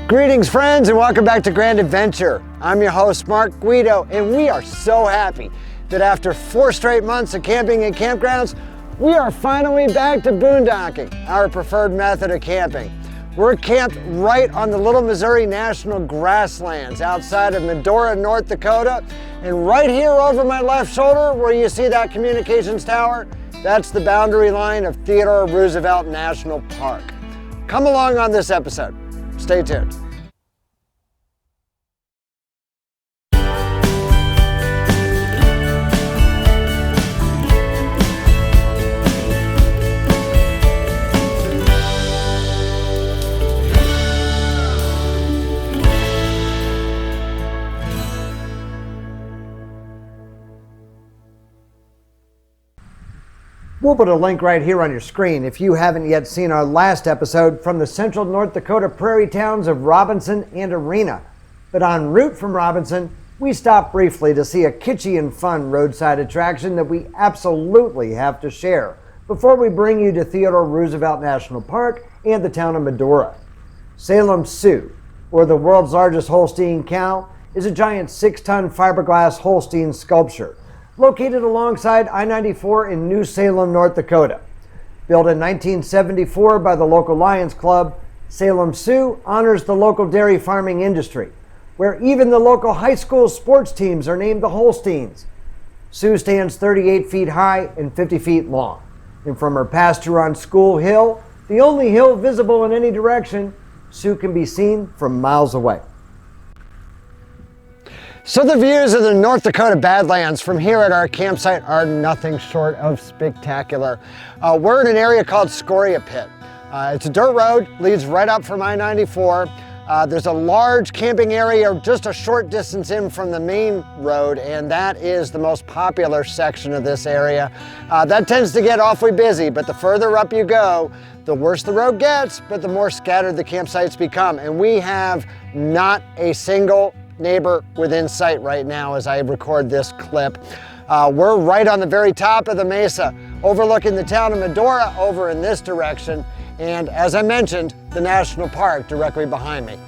Greetings friends and welcome back to Grand Adventure. I'm your host Mark Guido and we are so happy that after 4 straight months of camping in campgrounds, we are finally back to boondocking, our preferred method of camping. We're camped right on the Little Missouri National Grasslands outside of Medora, North Dakota. And right here over my left shoulder where you see that communications tower, that's the boundary line of Theodore Roosevelt National Park. Come along on this episode. Stay tuned. We'll put a link right here on your screen if you haven't yet seen our last episode from the central North Dakota prairie towns of Robinson and Arena. But en route from Robinson, we stopped briefly to see a kitschy and fun roadside attraction that we absolutely have to share before we bring you to Theodore Roosevelt National Park and the town of Medora. Salem Sue, or the world's largest Holstein cow, is a giant 6-ton fiberglass Holstein sculpture located alongside I-94 in New Salem, North Dakota. Built in 1974 by the local Lions Club, Salem Sue honors the local dairy farming industry, where even the local high school sports teams are named the Holsteins. Sue stands 38 feet high and 50 feet long, and from her pasture on School Hill, the only hill visible in any direction, Sue can be seen from miles away. So the views of the North Dakota Badlands from here at our campsite are nothing short of spectacular. We're in an area called Scoria Pit. It's a dirt road, leads right up from I-94. There's a large camping area just a short distance in from the main road, and that is the most popular section of this area. That tends to get awfully busy, but the further up you go, the worse the road gets, but the more scattered the campsites become. And we have not a single neighbor within sight right now as I record this clip. We're right on the very top of the mesa, overlooking the town of Medora over in this direction, and as I mentioned, the national park directly behind me.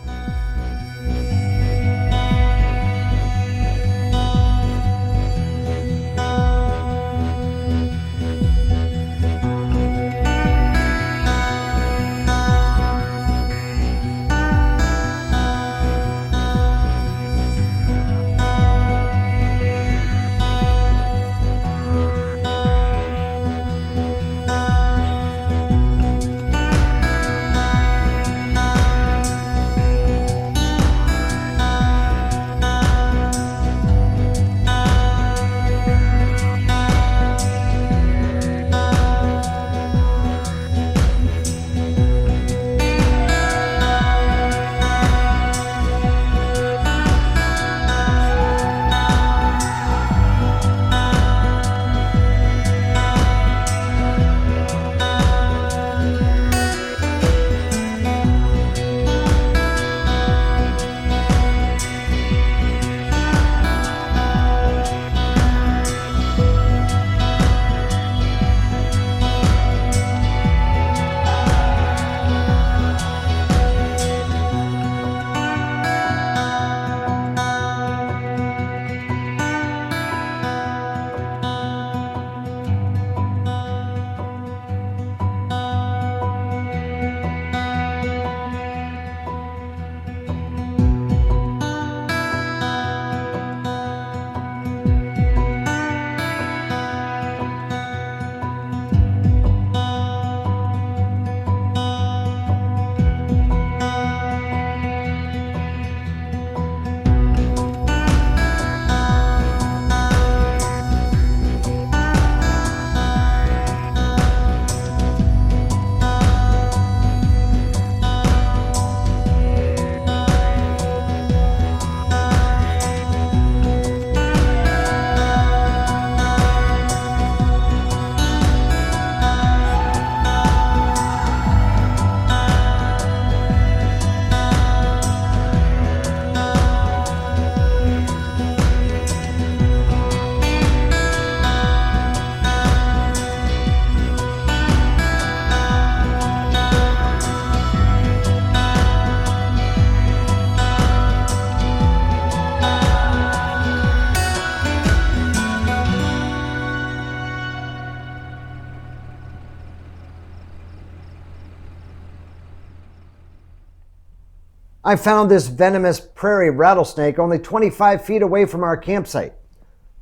I found this venomous prairie rattlesnake only 25 feet away from our campsite.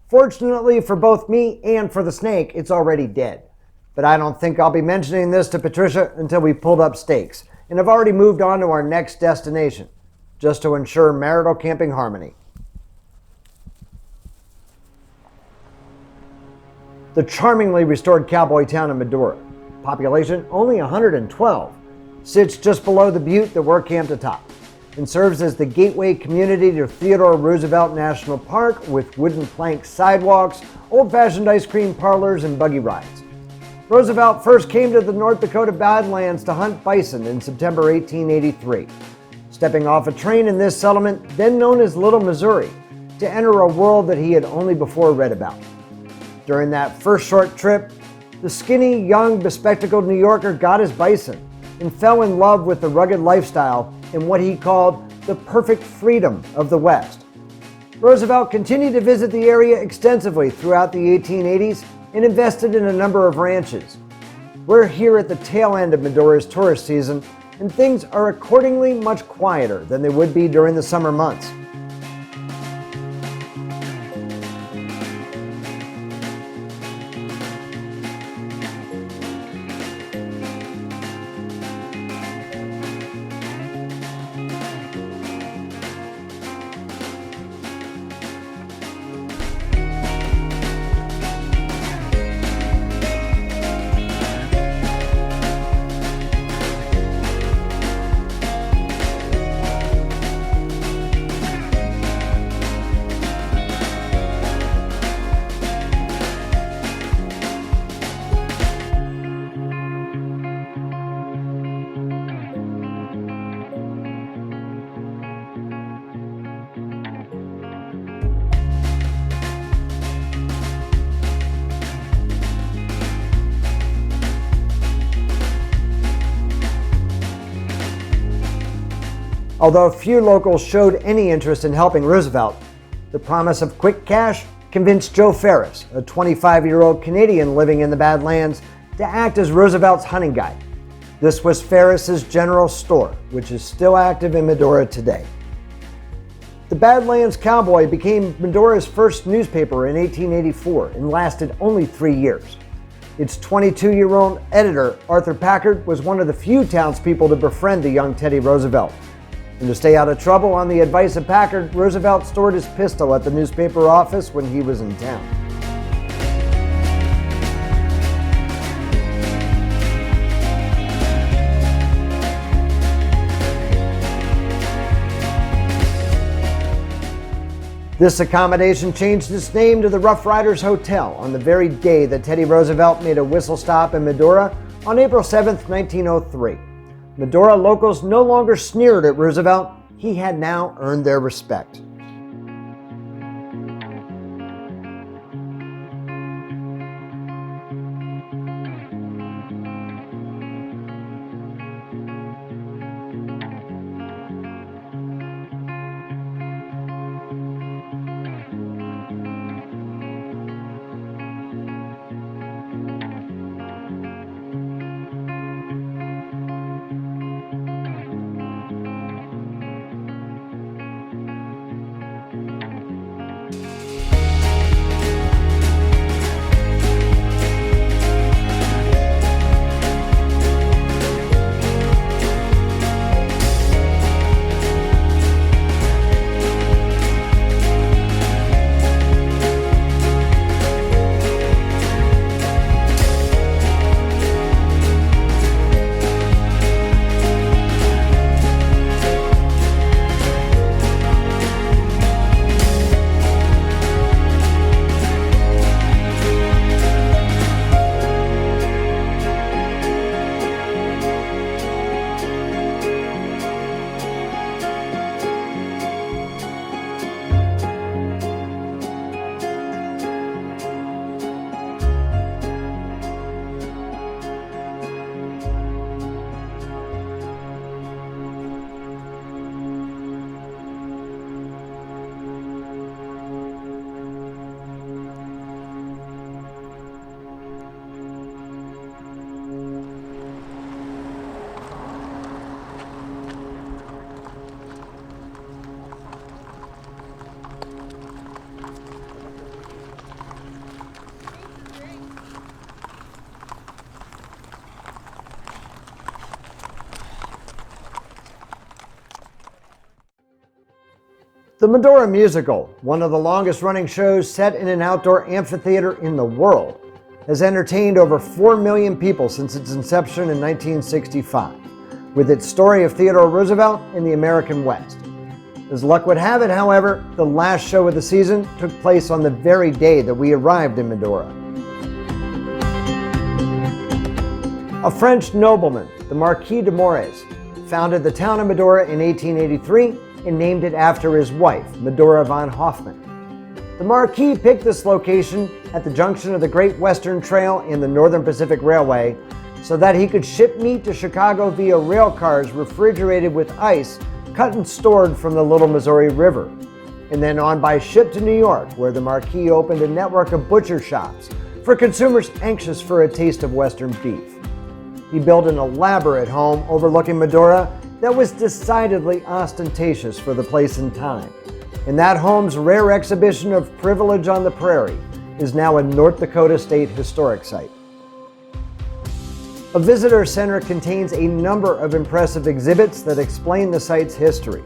Fortunately for both me and for the snake, it's already dead. But I don't think I'll be mentioning this to Patricia until we pulled up stakes and have already moved on to our next destination, just to ensure marital camping harmony. The charmingly restored cowboy town of Medora, population only 112, sits just below the butte that we're camped atop, and serves as the gateway community to Theodore Roosevelt National Park with wooden plank sidewalks, old-fashioned ice cream parlors, and buggy rides. Roosevelt first came to the North Dakota Badlands to hunt bison in September 1883, stepping off a train in this settlement, then known as Little Missouri, to enter a world that he had only before read about. During that first short trip, the skinny, young, bespectacled New Yorker got his bison and fell in love with the rugged lifestyle and what he called the perfect freedom of the West. Roosevelt continued to visit the area extensively throughout the 1880s and invested in a number of ranches. We're here at the tail end of Medora's tourist season, and things are accordingly much quieter than they would be during the summer months. Although few locals showed any interest in helping Roosevelt, the promise of quick cash convinced Joe Ferris, a 25-year-old Canadian living in the Badlands, to act as Roosevelt's hunting guide. This was Ferris's General Store, which is still active in Medora today. The Badlands Cowboy became Medora's first newspaper in 1884 and lasted only 3 years. Its 22-year-old editor, Arthur Packard, was one of the few townspeople to befriend the young Teddy Roosevelt. And to stay out of trouble, on the advice of Packard, Roosevelt stored his pistol at the newspaper office when he was in town. This accommodation changed its name to the Rough Riders Hotel on the very day that Teddy Roosevelt made a whistle stop in Medora on April 7, 1903. Medora locals no longer sneered at Roosevelt. He had now earned their respect. The Medora Musical, one of the longest running shows set in an outdoor amphitheater in the world, has entertained over 4 million people since its inception in 1965, with its story of Theodore Roosevelt in the American West. As luck would have it, however, the last show of the season took place on the very day that we arrived in Medora. A French nobleman, the Marquis de Morez, founded the town of Medora in 1883 and named it after his wife, Medora von Hoffman. The Marquis picked this location at the junction of the Great Western Trail and the Northern Pacific Railway so that he could ship meat to Chicago via rail cars refrigerated with ice cut and stored from the Little Missouri River, and then on by ship to New York, where the Marquis opened a network of butcher shops for consumers anxious for a taste of Western beef. He built an elaborate home overlooking Medora that was decidedly ostentatious for the place and time. And that home's rare exhibition of privilege on the prairie is now a North Dakota State Historic Site. A visitor center contains a number of impressive exhibits that explain the site's history.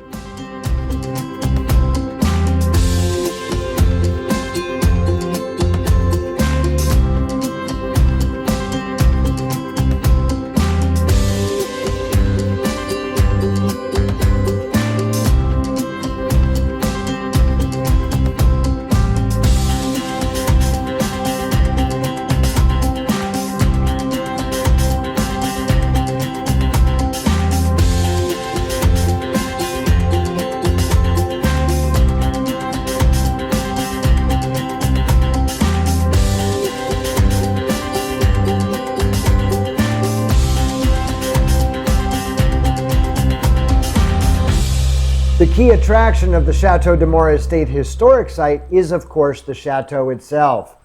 The key attraction of the Chateau de Morez State Historic Site is, of course, the chateau itself.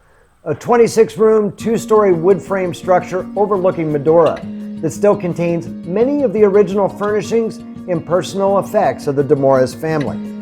A 26-room, 2-story wood frame structure overlooking Medora that still contains many of the original furnishings and personal effects of the de Morez family.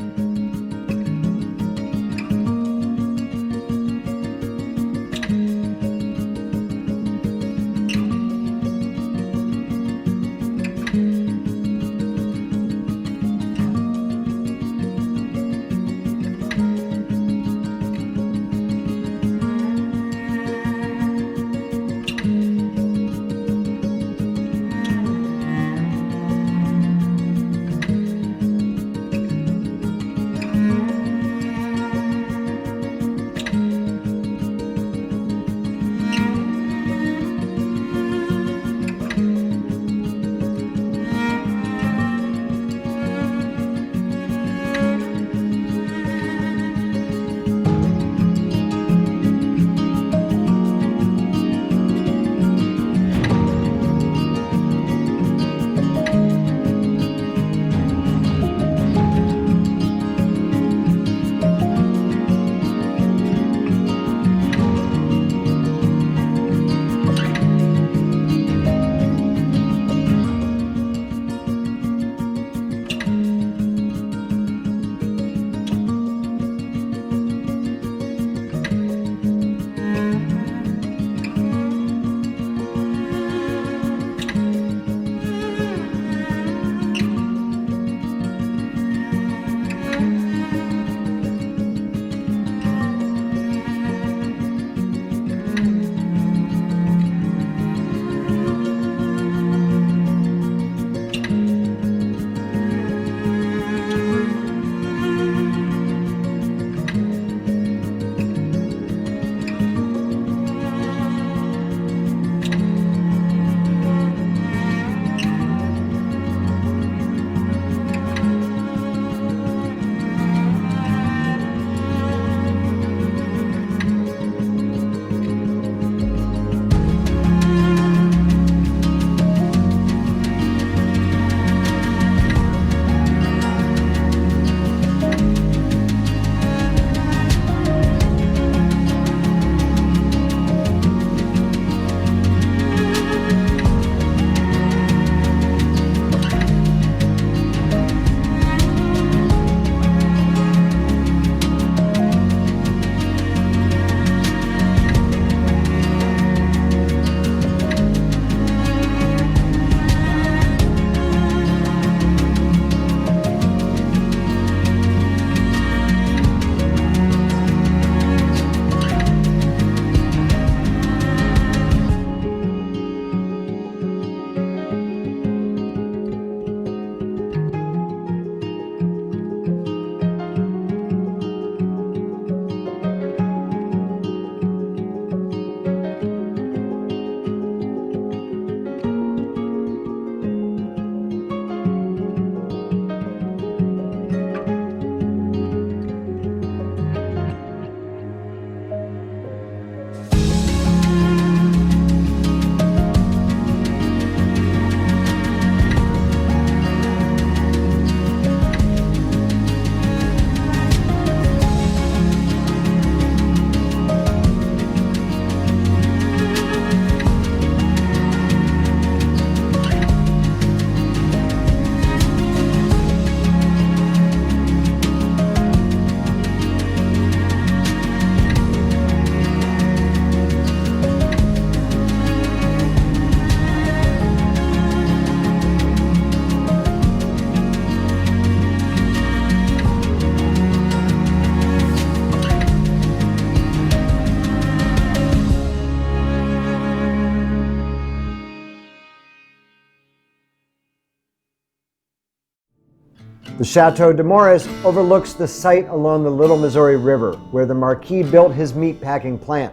The Chateau de Maurice overlooks the site along the Little Missouri River, where the Marquis built his meatpacking plant.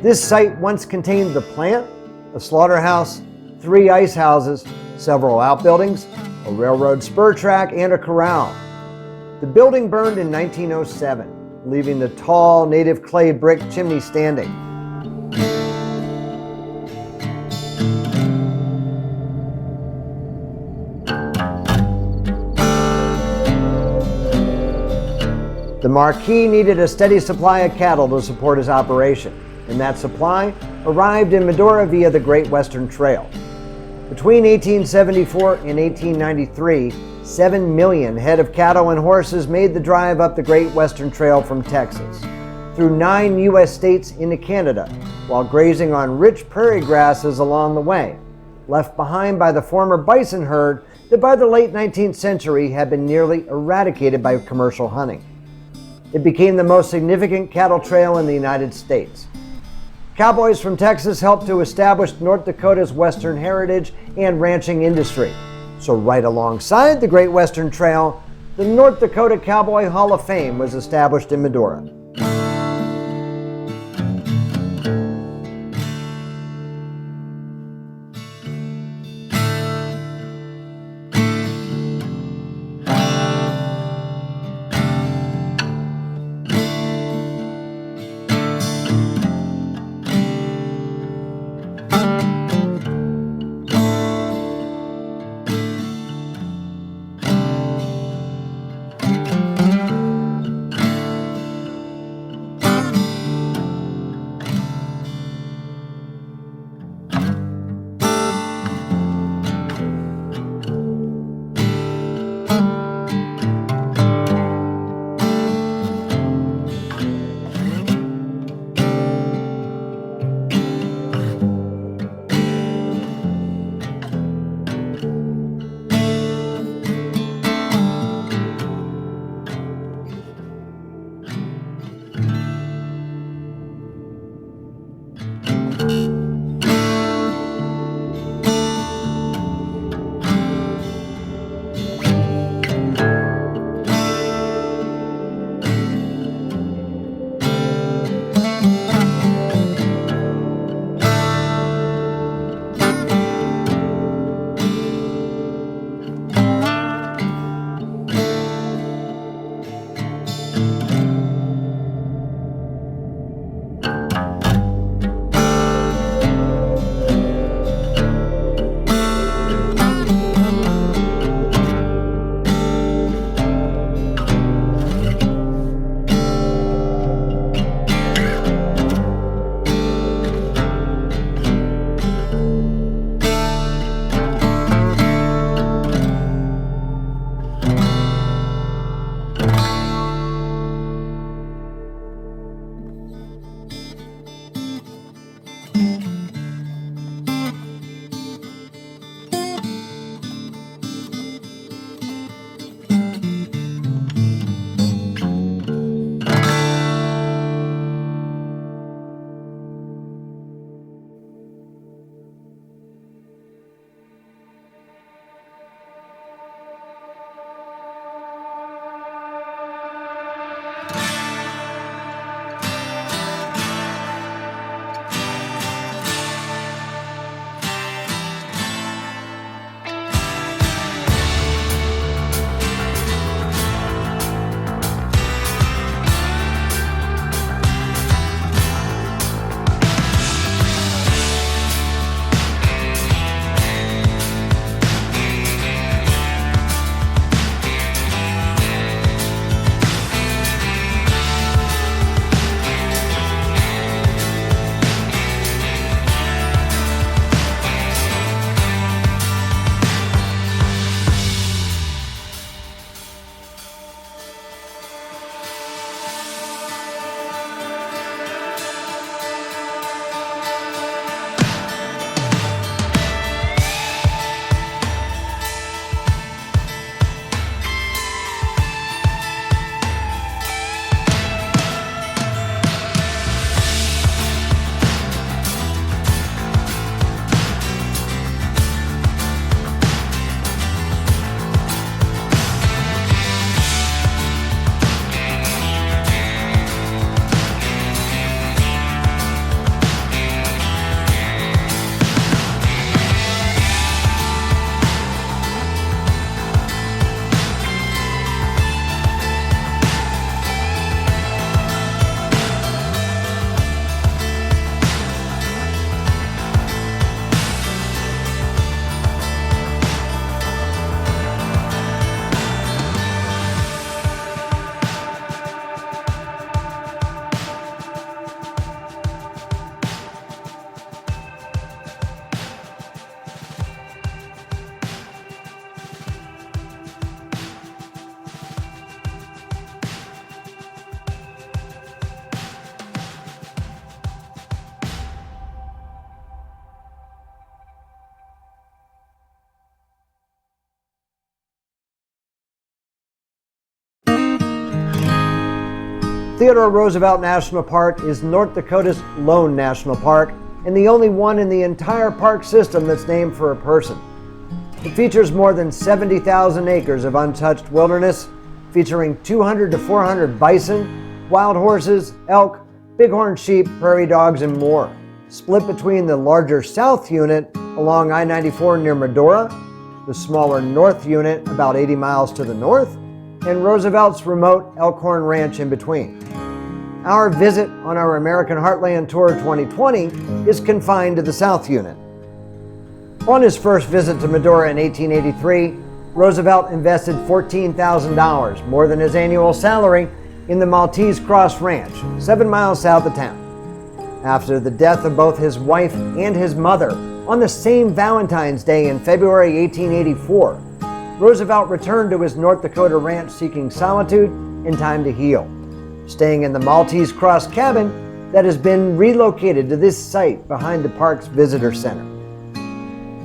This site once contained the plant, a slaughterhouse, 3 ice houses, several outbuildings, a railroad spur track, and a corral. The building burned in 1907, leaving the tall native clay brick chimney standing. The Marquis needed a steady supply of cattle to support his operation, and that supply arrived in Medora via the Great Western Trail. Between 1874 and 1893, 7 million head of cattle and horses made the drive up the Great Western Trail from Texas, through 9 U.S. states into Canada, while grazing on rich prairie grasses along the way, left behind by the former bison herd that by the late 19th century had been nearly eradicated by commercial hunting. It became the most significant cattle trail in the United States. Cowboys from Texas helped to establish North Dakota's Western heritage and ranching industry. So right alongside the Great Western Trail, the North Dakota Cowboy Hall of Fame was established in Medora. Theodore Roosevelt National Park is North Dakota's lone national park and the only one in the entire park system that's named for a person. It features more than 70,000 acres of untouched wilderness, featuring 200 to 400 bison, wild horses, elk, bighorn sheep, prairie dogs, and more, split between the larger South Unit along I-94 near Medora, the smaller North Unit about 80 miles to the north, and Roosevelt's remote Elkhorn Ranch in between. Our visit on our American Heartland Tour 2020 is confined to the South Unit. On his first visit to Medora in 1883, Roosevelt invested $14,000, more than his annual salary, in the Maltese Cross Ranch, 7 miles south of town. After the death of both his wife and his mother on the same Valentine's Day in February 1884, Roosevelt returned to his North Dakota ranch seeking solitude and time to heal, staying in the Maltese Cross cabin that has been relocated to this site behind the park's visitor center.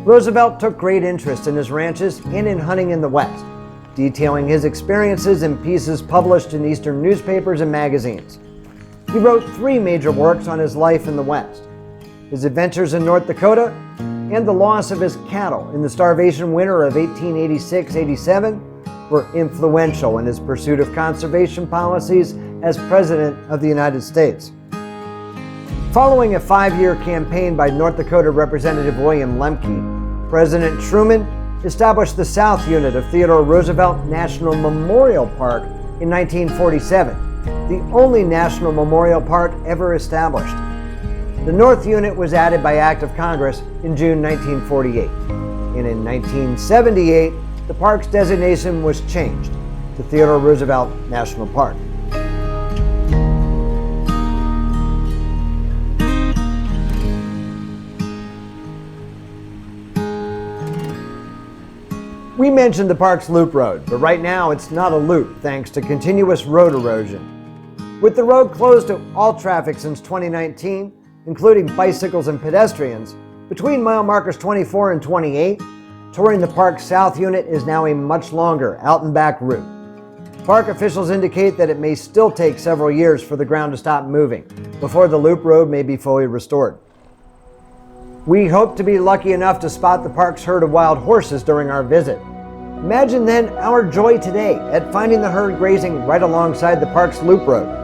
Roosevelt took great interest in his ranches and in hunting in the West, detailing his experiences in pieces published in Eastern newspapers and magazines. He wrote 3 major works on his life in the West: his adventures in North Dakota and the loss of his cattle in the starvation winter of 1886-87 were influential in his pursuit of conservation policies as President of the United States. Following a 5-year campaign by North Dakota Representative William Lemke, President Truman established the South Unit of Theodore Roosevelt National Memorial Park in 1947, the only national memorial park ever established. The North Unit was added by Act of Congress in June 1948, and in 1978, the park's designation was changed to Theodore Roosevelt National Park. We mentioned the park's loop road, but right now it's not a loop thanks to continuous road erosion. With the road closed to all traffic since 2019, including bicycles and pedestrians, between mile markers 24 and 28, touring the park's South Unit is now a much longer out-and-back route. Park officials indicate that it may still take several years for the ground to stop moving before the loop road may be fully restored. We hope to be lucky enough to spot the park's herd of wild horses during our visit. Imagine then our joy today at finding the herd grazing right alongside the park's loop road.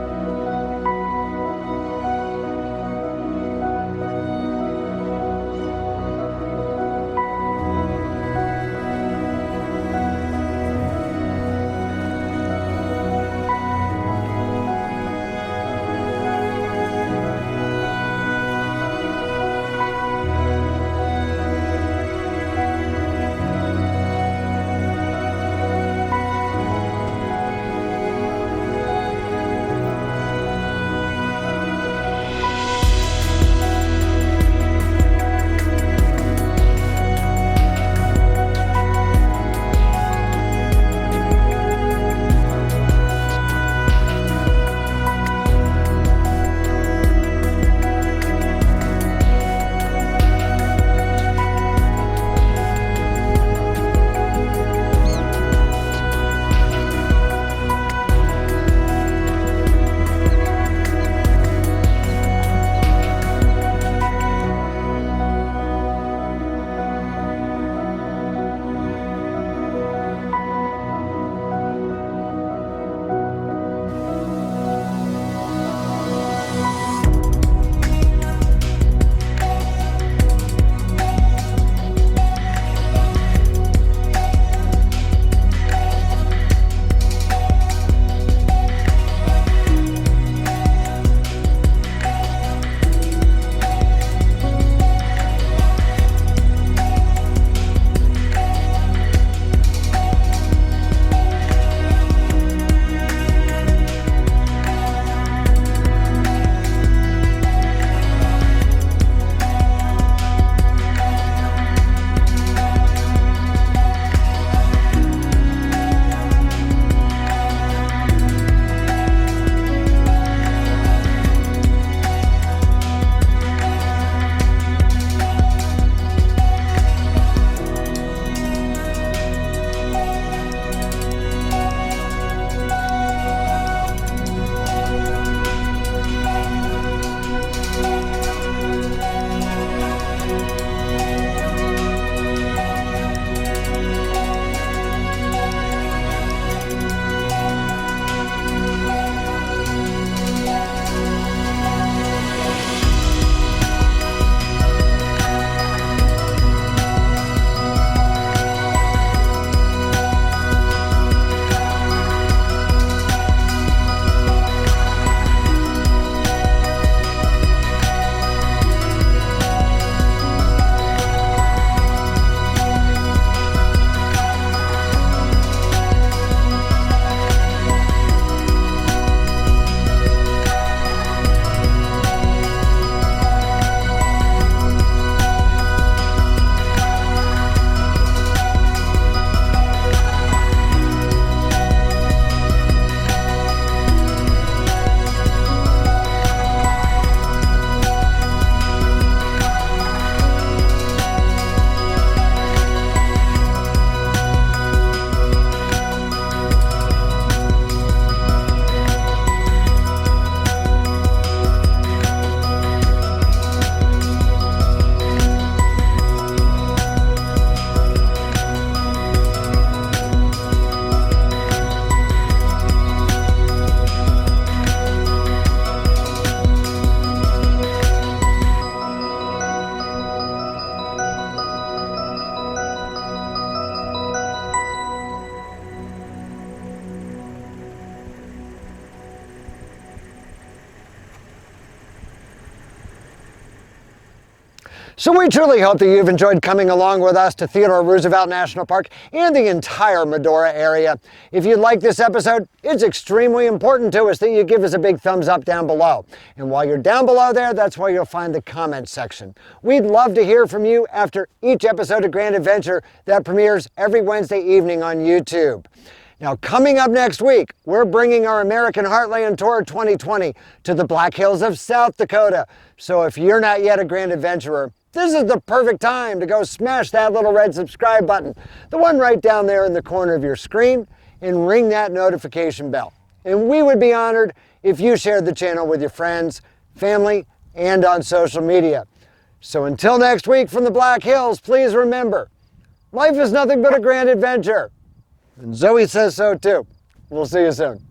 So we truly hope that you've enjoyed coming along with us to Theodore Roosevelt National Park and the entire Medora area. If you like this episode, it's extremely important to us that you give us a big thumbs up down below. And while you're down below there, that's where you'll find the comments section. We'd love to hear from you after each episode of Grand Adventure that premieres every Wednesday evening on YouTube. Now, coming up next week, we're bringing our American Heartland Tour 2020 to the Black Hills of South Dakota. So if you're not yet a Grand Adventurer, this is the perfect time to go smash that little red subscribe button, the one right down there in the corner of your screen, and ring that notification bell. And we would be honored if you shared the channel with your friends, family, and on social media. So until next week from the Black Hills, please remember, life is nothing but a grand adventure. And Zoe says so too. We'll see you soon.